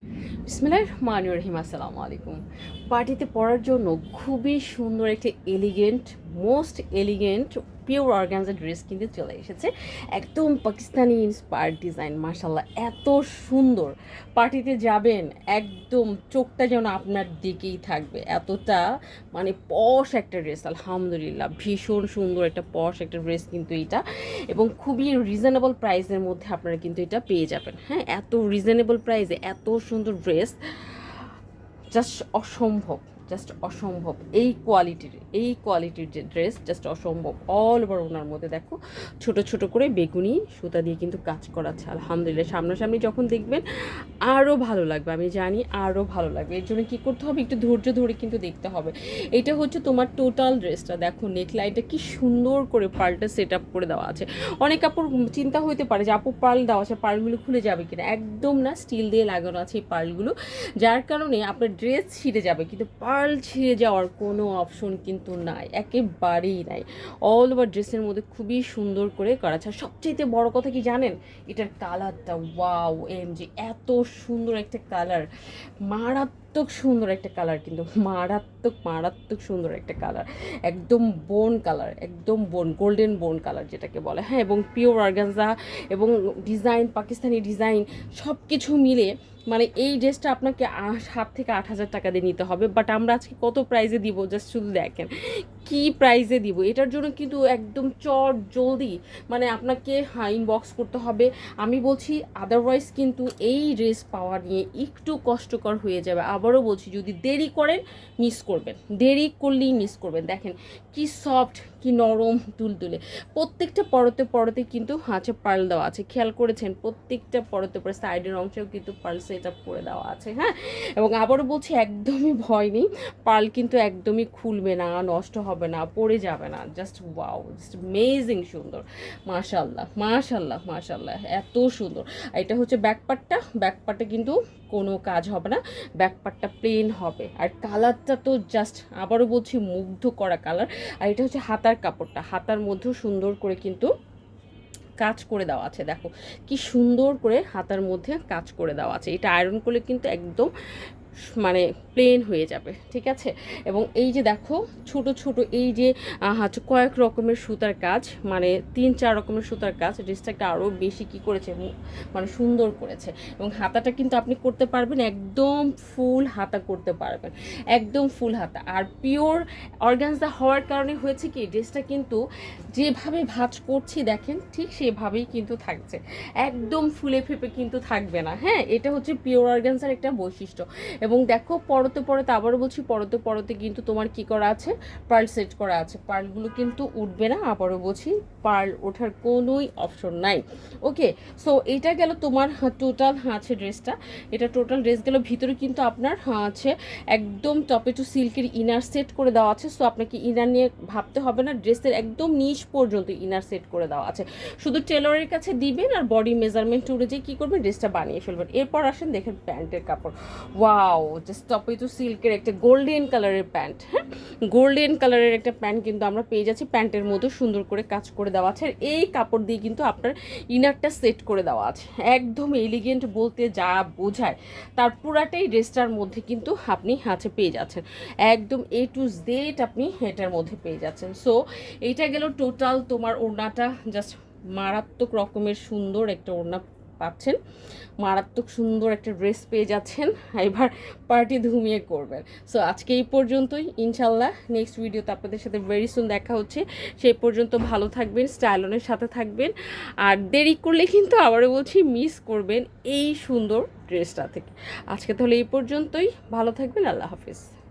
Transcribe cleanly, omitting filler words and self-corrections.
বিসমিল্লাহির রহমানির রহিম। আসসালামু আলাইকুম। পার্টিতে পরার জন্য খুবই সুন্দর একটা elegant, most elegant pure organza dress কিন্তু চলে এসেছে। একদম পাকিস্তানি ইন্সপায়ার্ড ডিজাইন, মাশাল্লাহ এত সুন্দর। পার্টিতে যাবেন একদম চোখটা যেন আপনার দিকেই থাকবে, এতটা মানে পশ একটা ড্রেস। আলহামদুলিল্লাহ ভীষণ সুন্দর একটা পশ একটা ড্রেস কিন্তু এটা, এবং খুবই রিজনেবল প্রাইসের মধ্যে আপনারা কিন্তু এটা পেয়ে যাবেন। হ্যাঁ, এত রিজনেবল প্রাইসে এত সুন্দর ড্রেস জাস্ট অসম্ভব, জাস্ট অসম্ভব। এই কোয়ালিটির যে ড্রেস জাস্ট অসম্ভব। অল ওভার ওনার মধ্যে দেখো ছোট ছোট করে বেগুনি সুতা দিয়ে কিন্তু কাজ করাচ্ছে। আলহামদুলিল্লাহ সামনাসামনি যখন দেখবেন আরও ভালো লাগবে, আমি জানি আরও ভালো লাগবে। এর জন্য কী করতে হবে, একটু ধৈর্য ধরে কিন্তু দেখতে হবে। এটা হচ্ছে তোমার টোটাল ড্রেসটা। দেখো নেকলাইনটা কি সুন্দর করে পার্লটা সেট আপ করে দেওয়া আছে। অনেক আপুর চিন্তা হইতে পারে যে আপু পার্ল দেওয়া আছে, পার্লগুলো খুলে যাবে কিনা। একদম না, স্টিল দিয়ে লাগানো আছে এই পার্লগুলো, যার কারণে আপনার ড্রেস ছিঁড়ে যাবে, কিন্তু পার্ল ছিঁড়ে যাওয়ার কোনো অপশন কিন্তু নাই, একেবারেই নাই। অল ওভার ড্রেসের মধ্যে খুবই সুন্দর করে করা আছে। আর সবচেয়ে বড় কথা কি জানেন, এটার কালারটা ওয়াও এমজি, এত সুন্দর একটা কালার, মারাত্মক সুন্দর একটা কালার, কিন্তু মারাত্মক মারাত্মক সুন্দর একটা কালার। একদম বোন কালার, একদম বোন, গোল্ডেন বোন কালার যেটাকে বলে। হ্যাঁ, এবং পিওর অর্গানজা এবং ডিজাইন, পাকিস্তানি ডিজাইন সব কিছু মিলে মানে এই ড্রেসটা আপনাকে 7 থেকে 8 হাজার টাকা দিয়ে নিতে হবে। বাট আমরা আজকে কত প্রাইজে দিব জাস্ট শুধু দেখেন কি প্রাইজে দিব। এটার জন্য কিন্তু একদম চট জলদি মানে আপনাকে ইনবক্স করতে হবে। আমি বলছি আদারওয়াইজ কিন্তু এই ড্রেস পাওয়া নিয়ে একটু কষ্টকর হয়ে যাবে। আবারও বলছি, যদি দেরি করেন মিস করবেন, দেরি করলেই মিস করবেন। দেখেন কি সফট, কি নরম তুলতুলে। প্রত্যেকটা পরতে পরতে কিন্তু পার্ল দেওয়া আছে, খেয়াল করেছেন? প্রত্যেকটা পরতে পরে সাইডের অংশেও কিন্তু পার্ল সেট আপ করে দেওয়া আছে। হ্যাঁ, এবং আবারও বলছি একদমই ভয় নেই, পার্ল কিন্তু একদমই খুলবে না, নষ্ট হবে না, পড়ে যাবে না। জাস্ট ওয়াও, জাস্ট অ্যামেজিং সুন্দর। মাশাল্লাহ মাশাল্লাহ মাশাল্লাহ, এত সুন্দর। এটা হচ্ছে ব্যাকপার্টটা, ব্যাকপার্টে কিন্তু কোনো কাজ হবে না, ব্যাকপার্টটা প্লেন হবে। আর কালারটা তো জাস্ট আবারও বলছি মুগ্ধ করা কালার। আর এটা হচ্ছে হাতার কাপড়টা, হাতার মধ্যেও সুন্দর করে কিন্তু কাজ করে দেওয়া আছে। দেখো কি সুন্দর করে হাতার মধ্যে কাজ করে দেওয়া আছে। এটা আয়রন করলে কিন্তু একদম মানে প্লেন হয়ে যাবে, ঠিক আছে? এবং এই যে দেখো ছোট ছোট এই যে হচ্ছে কয়েক রকমের সুতার কাজ, মানে 3-4 রকমের সুতার কাজ ড্রেসটাকে আরও বেশি কি করেছে, মানে সুন্দর করেছে। এবং হাতাটা কিন্তু আপনি করতে পারবেন একদম ফুল হাতা করতে পারবেন, একদম ফুল হাতা। আর পিওর অর্গানজা হওয়ার কারণে হয়েছে কি, ড্রেসটা কিন্তু যেভাবে ভাঁজ করছি দেখেন ঠিক সেভাবেই কিন্তু থাকছে, একদম ফুলে ফেপে কিন্তু থাকবে না। হ্যাঁ, এটা হচ্ছে পিওর অর্গানজার একটা বৈশিষ্ট্য। এবং দেখো পরতে পরতে, আবারও বলছি পরতে পরতে কিন্তু তোমার কি করা আছে, পার্ল সেট করা আছে। পার্লগুলো কিন্তু উঠবে না, আবারও বলছি পার্ল ওঠার কোনোই অপশন নাই। ওকে, সো এইটা গেল তোমার টোটাল আছে ড্রেসটা। এটা টোটাল ড্রেস গেল। ভিতরে কিন্তু আপনার আছে একদম টপে টু সিল্কের ইনার সেট করে দেওয়া আছে। সো আপনাকে ইনার নিয়ে ভাবতে হবে না, ড্রেসের একদম নিচ পর্যন্ত ইনার সেট করে দেওয়া আছে। শুধু টেলরের কাছে দিবেন আর বডি মেজারমেন্ট অনুযায়ী কী করবেন, ড্রেসটা বানিয়ে ফেলবেন। এরপর আসেন দেখেন প্যান্টের কাপড়, ওয়াও জাস্ট টপে টু সিল্কের একটা গোল্ডেন কালারের প্যান্ট। হ্যাঁ, গোল্ডেন কালারের একটা প্যান্ট কিন্তু আমরা পেয়ে যাচ্ছি। প্যান্টের মধ্যে সুন্দর করে কাজ করে দেওয়া আছে। আর এই কাপড় দিয়ে কিন্তু আপনার ইনারটা সেট করে দেওয়া আছে। একদম এলিগেন্ট বলতে যা বোঝায় তার পুরাটাই ড্রেসটার মধ্যে কিন্তু আপনি পেয়ে যাচ্ছেন। একদম এ টু জেড আপনি এটার মধ্যে পেয়ে যাচ্ছেন। সো এইটা গেল টোটাল তোমার ওড়নাটা। জাস্ট মারাত্মক রকমের সুন্দর একটা ওড়না পাচ্ছেন, মারাত্মক সুন্দর একটা ড্রেস পেয়ে যাচ্ছেন। এবার পার্টি ধুমিয়ে করবেন। সো আজকে এই পর্যন্তই, ইনশাল্লাহ নেক্সট ভিডিওতে আপনাদের সাথে ভেরি সুন দেখা হচ্ছে। সেই পর্যন্ত ভালো থাকবেন, স্টাইলনের সাথে থাকবেন। আর দেরি করলে কিন্তু আবারও বলছি মিস করবেন এই সুন্দর ড্রেসটা থেকে। আজকে তাহলে এই পর্যন্তই, ভালো থাকবেন, আল্লাহ হাফিজ।